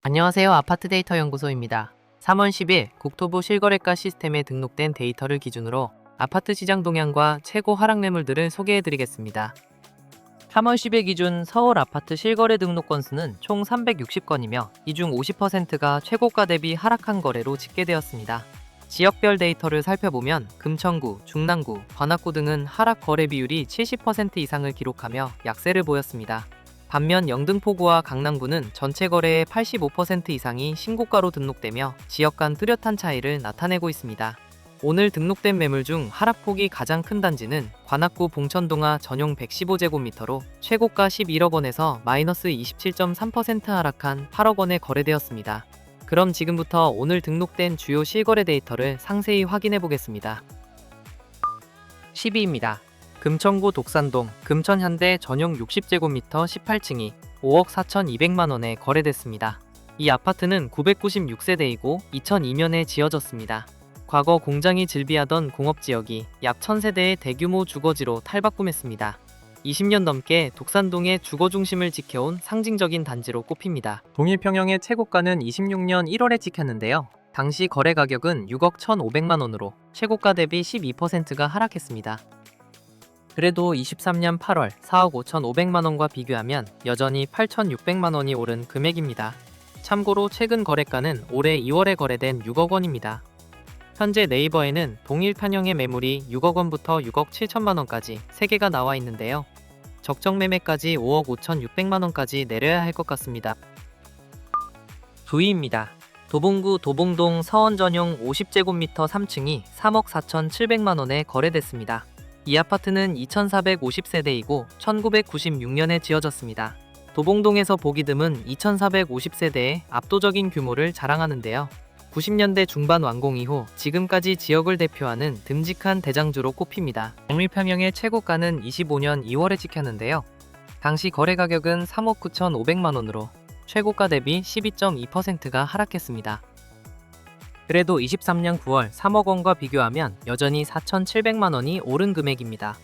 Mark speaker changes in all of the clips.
Speaker 1: 안녕하세요. 아파트 데이터 연구소입니다. 3월 10일 국토부 실거래가 시스템에 등록된 데이터를 기준으로 아파트 시장 동향과 최고 하락 매물들을 소개해드리겠습니다. 3월 10일 기준 서울 아파트 실거래 등록 건수는 총 360건이며 이 중 50%가 최고가 대비 하락한 거래로 집계되었습니다. 지역별 데이터를 살펴보면 금천구, 중랑구, 관악구 등은 하락 거래 비율이 70% 이상을 기록하며 약세를 보였습니다. 반면 영등포구와 강남구는 전체 거래의 85% 이상이 신고가로 등록되며 지역 간 뚜렷한 차이를 나타내고 있습니다. 오늘 등록된 매물 중 하락폭이 가장 큰 단지는 관악구 봉천동화 전용 115제곱미터로 최고가 11억 원에서 마이너스 27.3% 하락한 8억 원에 거래되었습니다. 그럼 지금부터 오늘 등록된 주요 실거래 데이터를 상세히 확인해 보겠습니다. 10위입니다. 금천구 독산동 금천현대 전용 60제곱미터 18층이 5억 4,200만원에 거래됐습니다. 이 아파트는 996세대이고 2002년에 지어졌습니다. 과거 공장이 즐비하던 공업지역이 약 1000세대의 대규모 주거지로 탈바꿈했습니다. 20년 넘게 독산동의 주거 중심을 지켜온 상징적인 단지로 꼽힙니다. 동일평형의 최고가는 26년 1월에 찍혔는데요. 당시 거래 가격은 6억 1,500만원으로 최고가 대비 12%가 하락했습니다. 그래도 23년 8월 4억 5,500만원과 비교하면 여전히 8,600만원이 오른 금액입니다. 참고로 최근 거래가는 올해 2월에 거래된 6억 원입니다. 현재 네이버에는 동일 편형의 매물이 6억 원부터 6억 7천만원까지 3개가 나와 있는데요. 적정 매매까지 5억 5,600만원까지 내려야 할 것 같습니다. 9위입니다. 도봉구 도봉동 서원 전용 50제곱미터 3층이 3억 4,700만원에 거래됐습니다. 이 아파트는 2450세대이고 1996년에 지어졌습니다. 도봉동에서 보기 드문 2450세대의 압도적인 규모를 자랑하는데요. 90년대 중반 완공 이후 지금까지 지역을 대표하는 듬직한 대장주로 꼽힙니다. 정밀평형의 최고가는 25년 2월에 찍혔는데요. 당시 거래 가격은 3억 9,500만원으로 최고가 대비 12.2%가 하락했습니다. 그래도 23년 9월 3억 원과 비교하면 여전히 4,700만원이 오른 금액입니다.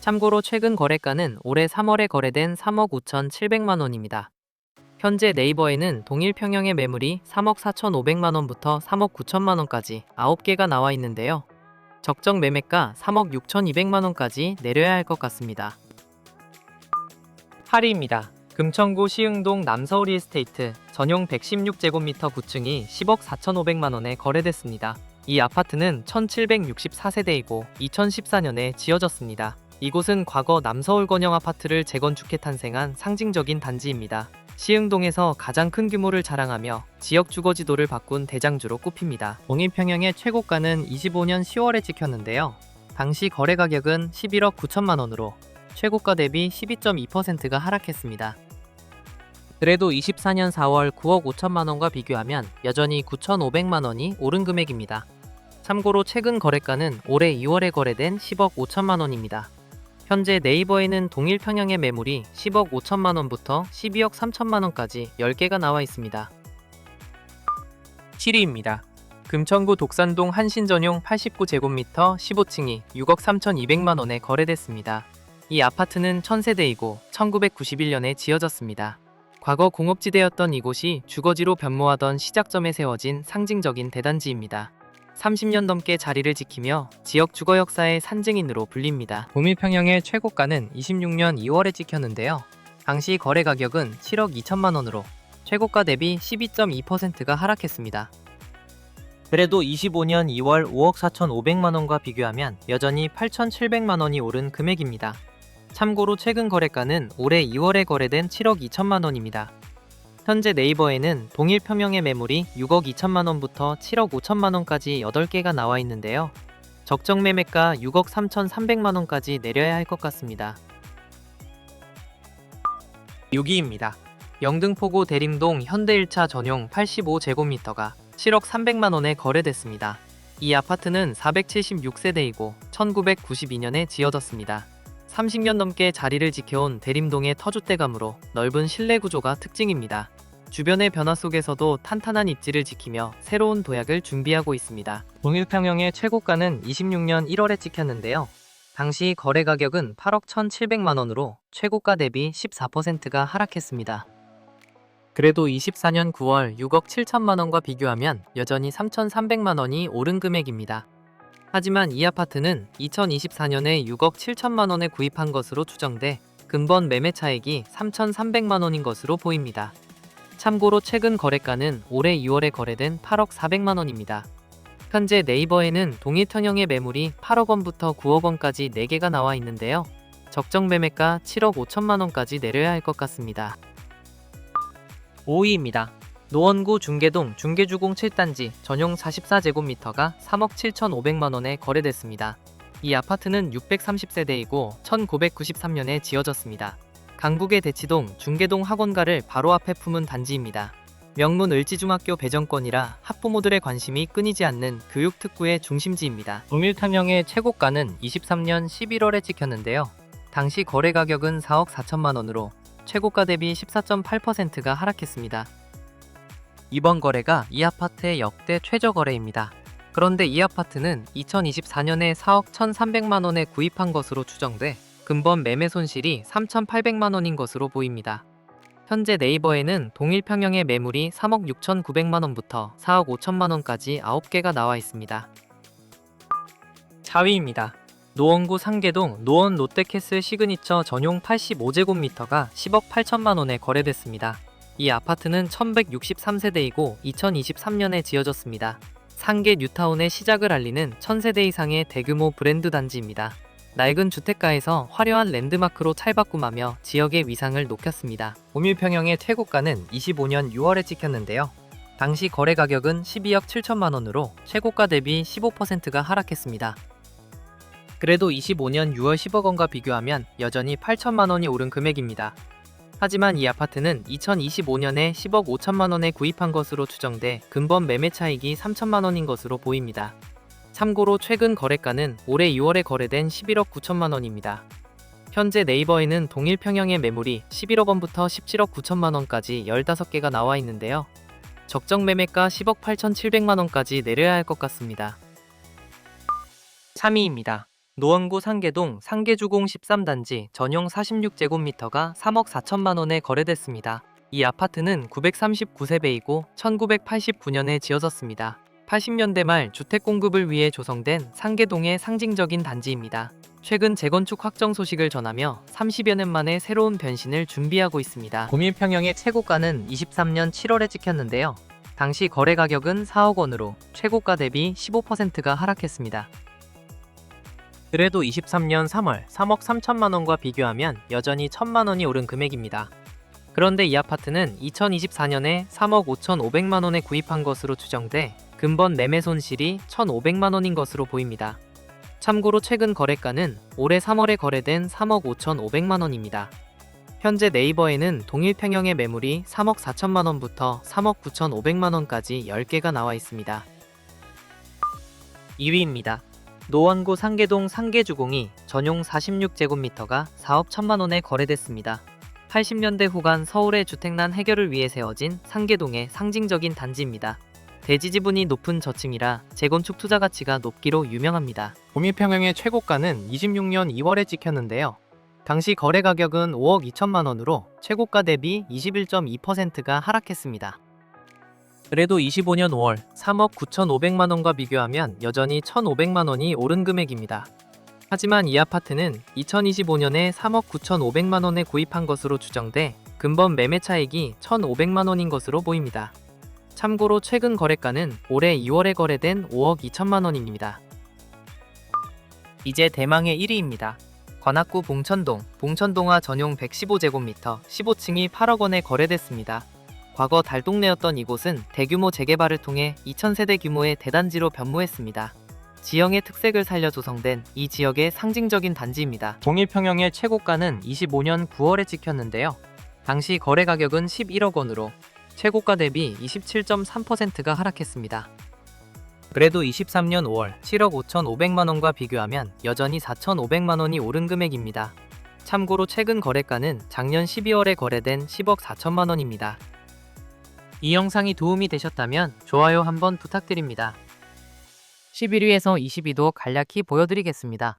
Speaker 1: 참고로 최근 거래가는 올해 3월에 거래된 3억 5,700만원입니다. 현재 네이버에는 동일 평형의 매물이 3억 4,500만원부터 3억 9천만원까지 9개가 나와 있는데요. 적정 매매가 3억 6,200만원까지 내려야 할 것 같습니다. 8위입니다. 금천구 시흥동 남서울 이스테이트 전용 116제곱미터 9층이 10억 4,500만원에 거래됐습니다. 이 아파트는 1764세대이고 2014년에 지어졌습니다. 이곳은 과거 남서울 권영 아파트를 재건축해 탄생한 상징적인 단지입니다. 시흥동에서 가장 큰 규모를 자랑하며 지역 주거지도를 바꾼 대장주로 꼽힙니다. 동일평형의 최고가는 25년 10월에 찍혔는데요. 당시 거래 가격은 11억 9천만원으로 최고가 대비 12.2%가 하락했습니다. 그래도 24년 4월 9억 5천만원과 비교하면 여전히 9,500만원이 오른 금액입니다. 참고로 최근 거래가는 올해 2월에 거래된 10억 5천만원입니다. 현재 네이버에는 동일 평형의 매물이 10억 5천만원부터 12억 3천만원까지 10개가 나와 있습니다. 7위입니다. 금천구 독산동 한신전용 89제곱미터 15층이 6억 3,200만원에 거래됐습니다. 이 아파트는 1000세대이고 1991년에 지어졌습니다. 과거 공업지대였던 이곳이 주거지로 변모하던 시작점에 세워진 상징적인 대단지입니다. 30년 넘게 자리를 지키며 지역 주거 역사의 산증인으로 불립니다. 동일평형의 최고가는 26년 2월에 찍혔는데요. 당시 거래 가격은 7억 2천만원으로 최고가 대비 12.2%가 하락했습니다. 그래도 25년 2월 5억 4,500만원과 비교하면 여전히 8,700만원이 오른 금액입니다. 참고로 최근 거래가는 올해 2월에 거래된 7억 2천만원입니다. 현재 네이버에는 동일 평형의 매물이 6억 2천만원부터 7억 5천만원까지 8개가 나와 있는데요. 적정 매매가 6억 3,300만원까지 내려야 할 것 같습니다. 6위입니다. 영등포구 대림동 현대 1차 전용 85제곱미터가 7억 300만원에 거래됐습니다. 이 아파트는 476세대이고 1992년에 지어졌습니다. 30년 넘게 자리를 지켜온 대림동의 터줏대감으로 넓은 실내 구조가 특징입니다. 주변의 변화 속에서도 탄탄한 입지를 지키며 새로운 도약을 준비하고 있습니다. 동일평형의 최고가는 26년 1월에 찍혔는데요. 당시 거래 가격은 8억 1,700만원으로 최고가 대비 14%가 하락했습니다. 그래도 24년 9월 6억 7천만 원과 비교하면 여전히 3,300만 원이 오른 금액입니다. 하지만 이 아파트는 2024년에 6억 7천만 원에 구입한 것으로 추정돼 근본 매매 차익이 3,300만 원인 것으로 보입니다. 참고로 최근 거래가는 올해 6월에 거래된 8억 400만 원입니다. 현재 네이버에는 동일 평형의 매물이 8억 원부터 9억 원까지 4개가 나와 있는데요. 적정 매매가 7억 5천만 원까지 내려야 할 것 같습니다. 5위입니다. 노원구 중계동 중계주공 7단지 전용 44제곱미터가 3억 7,500만 원에 거래됐습니다. 이 아파트는 630세대이고 1993년에 지어졌습니다. 강북의 대치동 중계동 학원가를 바로 앞에 품은 단지입니다. 명문 을지중학교 배정권이라 학부모들의 관심이 끊이지 않는 교육특구의 중심지입니다. 동일평형의 최고가는 23년 11월에 찍혔는데요. 당시 거래 가격은 4억 4천만 원으로 최고가 대비 14.8%가 하락했습니다. 이번 거래가 이 아파트의 역대 최저 거래입니다. 그런데 이 아파트는 2024년에 4억 1,300만 원에 구입한 것으로 추정돼 근본 매매 손실이 3,800만 원인 것으로 보입니다. 현재 네이버에는 동일 평형의 매물이 3억 6,900만 원부터 4억 5천만 원까지 9개가 나와 있습니다. 4위입니다. 노원구 상계동 노원 롯데캐슬 시그니처 전용 85제곱미터가 10억 8천만 원에 거래됐습니다. 이 아파트는 1163세대이고 2023년에 지어졌습니다. 상계 뉴타운의 시작을 알리는 1000세대 이상의 대규모 브랜드 단지입니다. 낡은 주택가에서 화려한 랜드마크로 찰바꿈하며 지역의 위상을 높였습니다. 동일평형의 최고가는 25년 6월에 찍혔는데요. 당시 거래 가격은 12억 7천만 원으로 최고가 대비 15%가 하락했습니다. 그래도 25년 6월 10억 원과 비교하면 여전히 8천만 원이 오른 금액입니다. 하지만 이 아파트는 2025년에 10억 5천만 원에 구입한 것으로 추정돼 근본 매매 차익이 3천만 원인 것으로 보입니다. 참고로 최근 거래가는 올해 6월에 거래된 11억 9천만 원입니다. 현재 네이버에는 동일 평형의 매물이 11억 원부터 17억 9천만 원까지 15개가 나와 있는데요. 적정 매매가 10억 8,700만 원까지 내려야 할 것 같습니다. 3위입니다. 노원구 상계동 상계주공 13단지 전용 46제곱미터가 3억 4천만 원에 거래됐습니다. 이 아파트는 939세대이고 1989년에 지어졌습니다. 80년대 말 주택 공급을 위해 조성된 상계동의 상징적인 단지입니다. 최근 재건축 확정 소식을 전하며 30여 년 만에 새로운 변신을 준비하고 있습니다. 동일평형의 최고가는 23년 7월에 찍혔는데요. 당시 거래 가격은 4억 원으로 최고가 대비 15%가 하락했습니다. 그래도 23년 3월 3억 3천만 원과 비교하면 여전히 1천만 원이 오른 금액입니다. 그런데 이 아파트는 2024년에 3억 5,500만 원에 구입한 것으로 추정돼 근본 매매 손실이 1,500만 원인 것으로 보입니다. 참고로 최근 거래가는 올해 3월에 거래된 3억 5,500만 원입니다. 현재 네이버에는 동일 평형의 매물이 3억 4천만 원부터 3억 9,500만 원까지 10개가 나와 있습니다. 2위입니다. 노원구 상계동 상계주공이 전용 46제곱미터가 4억 1천만 원에 거래됐습니다. 80년대 후반 서울의 주택난 해결을 위해 세워진 상계동의 상징적인 단지입니다. 대지 지분이 높은 저층이라 재건축 투자 가치가 높기로 유명합니다. 동일평형의 최고가는 26년 2월에 찍혔는데요. 당시 거래 가격은 5억 2천만 원으로 최고가 대비 21.2%가 하락했습니다. 그래도 25년 5월 3억 9,500만 원과 비교하면 여전히 1,500만 원이 오른 금액입니다. 하지만 이 아파트는 2025년에 3억 9,500만 원에 구입한 것으로 추정돼 근본 매매 차익이 1,500만 원인 것으로 보입니다. 참고로 최근 거래가는 올해 2월에 거래된 5억 2천만 원입니다. 이제 대망의 1위입니다. 관악구 봉천동, 봉천동화 전용 115제곱미터 15층이 8억 원에 거래됐습니다. 과거 달동네였던 이곳은 대규모 재개발을 통해 2,000세대 규모의 대단지로 변모했습니다. 지형의 특색을 살려 조성된 이 지역의 상징적인 단지입니다. 동일평형의 최고가는 25년 9월에 찍혔는데요. 당시 거래 가격은 11억 원으로 최고가 대비 27.3%가 하락했습니다. 그래도 23년 5월 7억 5,500만 원과 비교하면 여전히 4,500만 원이 오른 금액입니다. 참고로 최근 거래가는 작년 12월에 거래된 10억 4천만 원입니다. 이 영상이 도움이 되셨다면 좋아요 한번 부탁드립니다. 11위에서 20위도 간략히 보여드리겠습니다.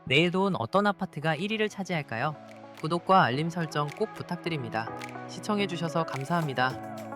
Speaker 1: 내일도 어떤 아파트가 1위를 차지할까요? 구독과 알림 설정 꼭 부탁드립니다. 시청해주셔서 감사합니다.